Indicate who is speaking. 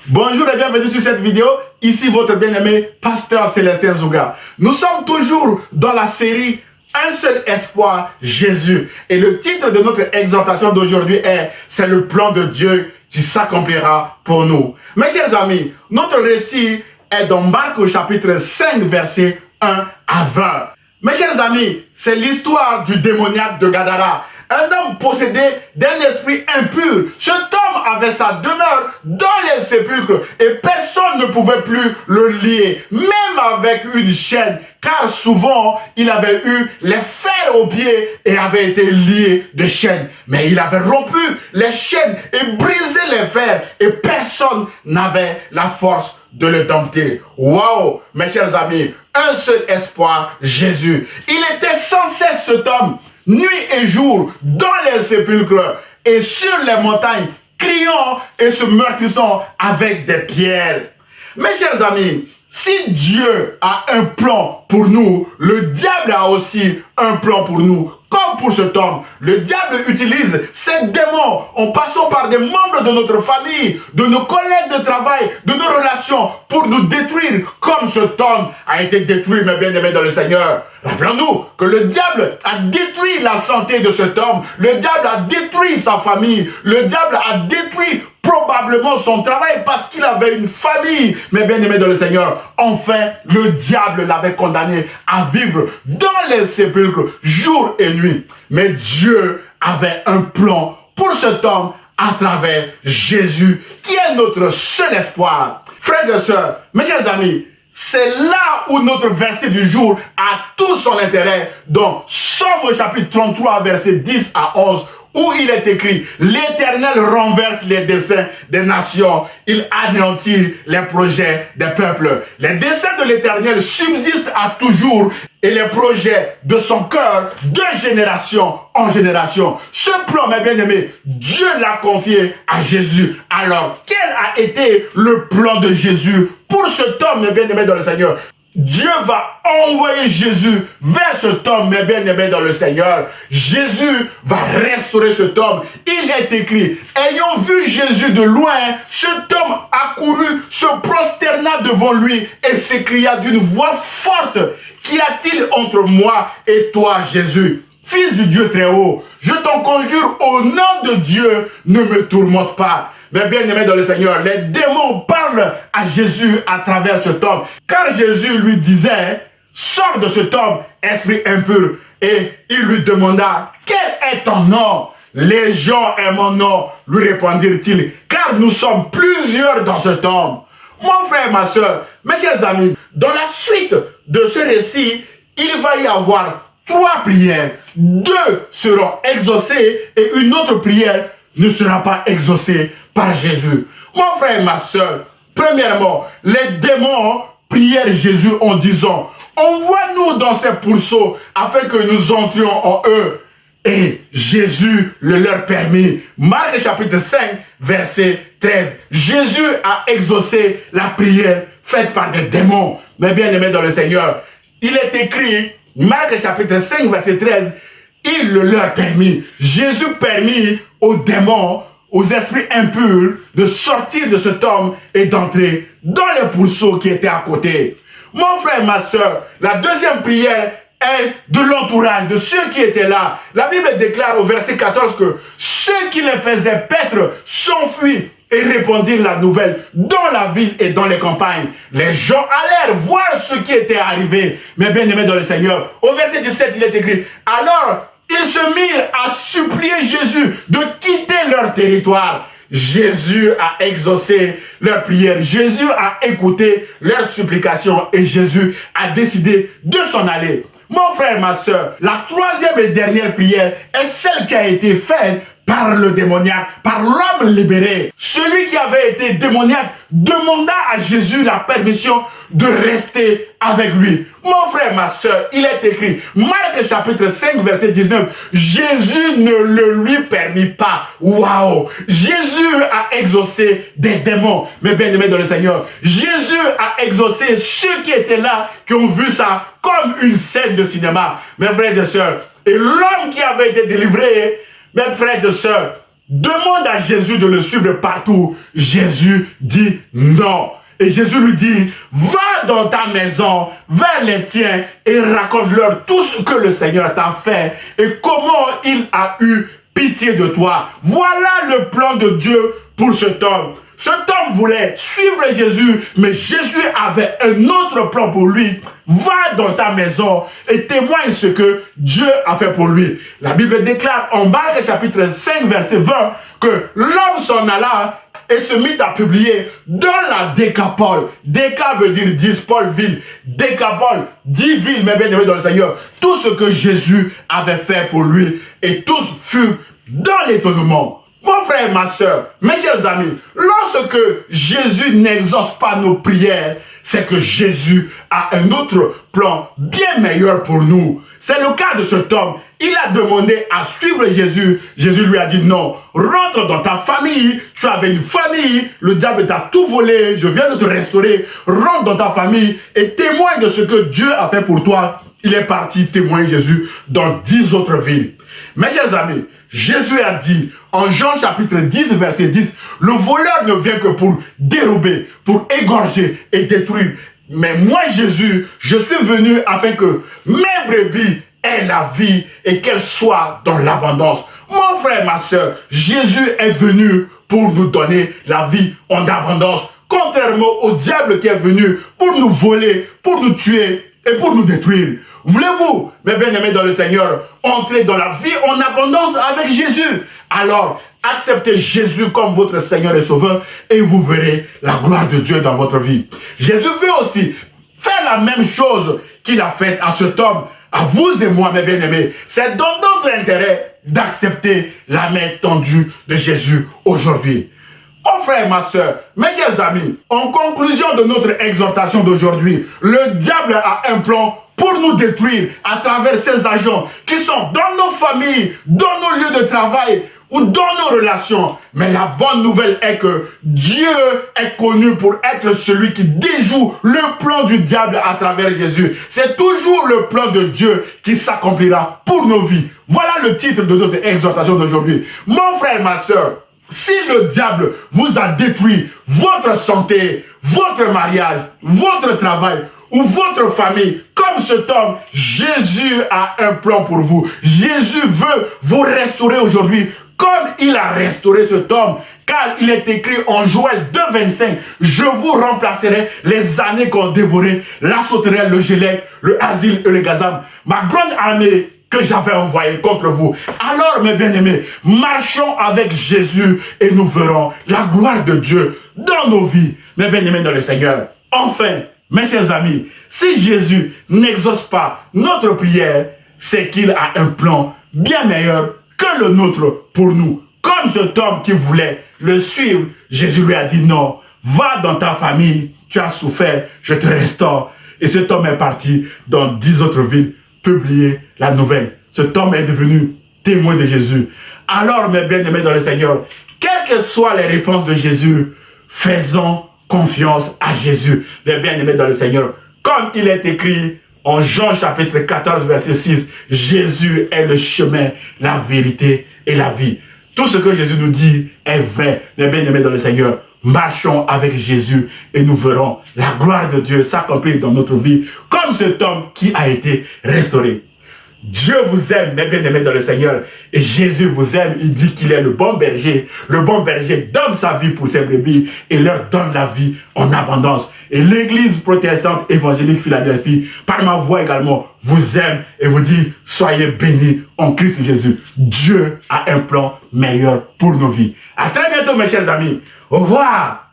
Speaker 1: Bonjour et bienvenue sur cette vidéo. Ici votre bien-aimé Pasteur Célestin Zouga. Nous sommes toujours dans la série Un seul espoir, Jésus. Et le titre de notre exhortation d'aujourd'hui est « C'est le plan de Dieu qui s'accomplira pour nous ». Mes chers amis, notre récit est dans Marc au chapitre 5, versets 1 à 20. Mes chers amis, c'est l'histoire du démoniaque de Gadara. Un homme possédé d'un esprit impur. Cet homme avait sa demeure dans les sépulcres et personne ne pouvait plus le lier, même avec une chaîne, car souvent il avait eu les fers aux pieds et avait été lié de chaînes. Mais il avait rompu les chaînes et brisé les fers et personne n'avait la force de le dompter. Waouh, mes chers amis, un seul espoir, Jésus. Il était sans cesse cet homme, nuit et jour, dans les sépulcres et sur les montagnes, criant et se meurtrissant avec des pierres. Mes chers amis, si Dieu a un plan pour nous, le diable a aussi un plan pour nous. Comme pour cet homme, le diable utilise ces démons en passant par des membres de notre famille, de nos collègues de travail, de nos relations, pour nous détruire comme cet homme a été détruit, mes bien-aimés dans le Seigneur. Rappelons-nous que le diable a détruit la santé de cet homme, le diable a détruit sa famille, le diable a détruit probablement son travail parce qu'il avait une famille, mes bien-aimés dans le Seigneur. Enfin, le diable l'avait condamné à vivre dans les sépulcres jour et nuit. Mais Dieu avait un plan pour cet homme à travers Jésus, qui est notre seul espoir. Frères et sœurs, mes chers amis, c'est là où notre verset du jour a tout son intérêt, dans Somme chapitre 33, versets 10 à 11, où il est écrit « L'Éternel renverse les desseins des nations, il anéantit les projets des peuples. Les desseins de l'Éternel subsistent à toujours, et les projets de son cœur de génération en génération. » Ce plan, mes bien-aimés, Dieu l'a confié à Jésus. Alors, quel a été le plan de Jésus pour cet homme, mes bien-aimés dans le Seigneur? Dieu va envoyer Jésus vers cet homme, mes bien-aimés dans le Seigneur. Jésus va restaurer cet homme. Il est écrit, ayant vu Jésus de loin, cet homme accourut, se prosterna devant lui et s'écria d'une voix forte, qu'y a-t-il entre moi et toi, Jésus, Fils du Dieu très haut? Je t'en conjure au nom de Dieu, ne me tourmente pas. Mais bien aimé dans le Seigneur, les démons parlent à Jésus à travers cet homme. Car Jésus lui disait, sors de cet homme, esprit impur. Et il lui demanda, quel est ton nom? Légion est mon nom, lui répondirent-ils, car nous sommes plusieurs dans cet homme. Mon frère, ma soeur, mes chers amis, dans la suite de ce récit, il va y avoir 3 prières. 2 seront exaucées et une autre prière ne sera pas exaucée par Jésus. Mon frère et ma soeur, premièrement, les démons prièrent Jésus en disant, envoie-nous dans ces pourceaux afin que nous entrions en eux. Et Jésus le leur permit. Marc chapitre 5, verset 13. Jésus a exaucé la prière faite par des démons. Mais bien aimés dans le Seigneur, il est écrit, Marc chapitre 5, verset 13, il le leur permit. Jésus permit aux démons, aux esprits impurs, de sortir de cet homme et d'entrer dans les pourceaux qui étaient à côté. Mon frère, ma soeur, la deuxième prière est de l'entourage, de ceux qui étaient là. La Bible déclare au verset 14 que ceux qui les faisaient paître s'enfuient et répandirent la nouvelle dans la ville et dans les campagnes. Les gens allèrent voir ce qui était arrivé. Mais bien aimés dans le Seigneur, au verset 17, il est écrit, alors ils se mirent à supplier Jésus de quitter leur territoire. Jésus a exaucé leur prière. Jésus a écouté leurs supplications et Jésus a décidé de s'en aller. Mon frère, ma soeur, la troisième et dernière prière est celle qui a été faite par le démoniaque, par l'homme libéré. Celui qui avait été démoniaque demanda à Jésus la permission de rester avec lui. Mon frère, ma soeur, il est écrit, Marc chapitre 5, verset 19, Jésus ne le lui permit pas. Waouh! Jésus a exaucé des démons. Mais bien aimé dans le Seigneur, Jésus a exaucé ceux qui étaient là, qui ont vu ça comme une scène de cinéma. Mes frères et sœurs, et l'homme qui avait été délivré, mes frères et sœurs, demande à Jésus de le suivre partout. Jésus dit non. Et Jésus lui dit, va dans ta maison, vers les tiens et raconte-leur tout ce que le Seigneur t'a fait et comment il a eu pitié de toi. Voilà le plan de Dieu pour cet homme. Cet homme voulait suivre Jésus, mais Jésus avait un autre plan pour lui. Va dans ta maison et témoigne ce que Dieu a fait pour lui. La Bible déclare en Marc chapitre 5, verset 20, que l'homme s'en alla et se mit à publier dans la Décapole. Déca veut dire 10, Paul, ville. Décapole, 10 villes, mes bien-aimés dans le Seigneur. Tout ce que Jésus avait fait pour lui, et tous furent dans l'étonnement. Mon frère et ma soeur, mes chers amis, lorsque Jésus n'exauce pas nos prières, c'est que Jésus a un autre plan bien meilleur pour nous. C'est le cas de cet homme. Il a demandé à suivre Jésus. Jésus lui a dit non, rentre dans ta famille. Tu avais une famille, le diable t'a tout volé, je viens de te restaurer. Rentre dans ta famille et témoigne de ce que Dieu a fait pour toi. Il est parti témoigner Jésus dans 10 autres villes. Mes chers amis, Jésus a dit en Jean chapitre 10, verset 10, le voleur ne vient que pour dérober, pour égorger et détruire. Mais moi, Jésus, je suis venu afin que mes brebis aient la vie et qu'elles soient dans l'abondance. Mon frère, ma soeur, Jésus est venu pour nous donner la vie en abondance, contrairement au diable qui est venu pour nous voler, pour nous tuer et pour nous détruire. Voulez-vous, mes bien-aimés dans le Seigneur, entrer dans la vie en abondance avec Jésus? Alors, acceptez Jésus comme votre Seigneur et Sauveur et vous verrez la gloire de Dieu dans votre vie. Jésus veut aussi faire la même chose qu'il a faite à cet homme, à vous et moi, mes bien-aimés. C'est dans notre intérêt d'accepter la main tendue de Jésus aujourd'hui. Mon frère et ma soeur, mes chers amis, en conclusion de notre exhortation d'aujourd'hui, le diable a un plan pour nous détruire à travers ses agents qui sont dans nos familles, dans nos lieux de travail ou dans nos relations. Mais la bonne nouvelle est que Dieu est connu pour être celui qui déjoue le plan du diable à travers Jésus. C'est toujours le plan de Dieu qui s'accomplira pour nos vies. Voilà le titre de notre exhortation d'aujourd'hui. Mon frère, ma soeur, si le diable vous a détruit votre santé, votre mariage, votre travail ou votre famille, comme cet homme, Jésus a un plan pour vous. Jésus veut vous restaurer aujourd'hui comme il a restauré cet homme. Car il est écrit en Joël 2,25, je vous remplacerai les années qu'ont dévoré la sauterelle, le gélec, le asile et le gazam. Ma grande armée que j'avais envoyé contre vous. Alors, mes bien-aimés, marchons avec Jésus et nous verrons la gloire de Dieu dans nos vies, mes bien-aimés dans le Seigneur. Enfin, mes chers amis, si Jésus n'exauce pas notre prière, c'est qu'il a un plan bien meilleur que le nôtre pour nous. Comme cet homme qui voulait le suivre, Jésus lui a dit non, va dans ta famille, tu as souffert, je te restaure. Et cet homme est parti dans 10 autres villes publier la nouvelle. Cet homme est devenu témoin de Jésus. Alors, mes bien-aimés dans le Seigneur, quelles que soient les réponses de Jésus, faisons confiance à Jésus. Mes bien-aimés dans le Seigneur, comme il est écrit en Jean chapitre 14, verset 6, Jésus est le chemin, la vérité et la vie. Tout ce que Jésus nous dit est vrai. Mes bien-aimés dans le Seigneur, marchons avec Jésus et nous verrons la gloire de Dieu s'accomplir dans notre vie comme cet homme qui a été restauré. Dieu vous aime, mes bien-aimés dans le Seigneur, et Jésus vous aime. Il dit qu'il est le bon berger. Le bon berger donne sa vie pour ses brebis et leur donne la vie en abondance. Et l'église protestante évangélique Philadelphie, par ma voix également, vous aime et vous dit, soyez bénis en Christ Jésus. Dieu a un plan meilleur pour nos vies. À très bientôt, mes chers amis. Au revoir.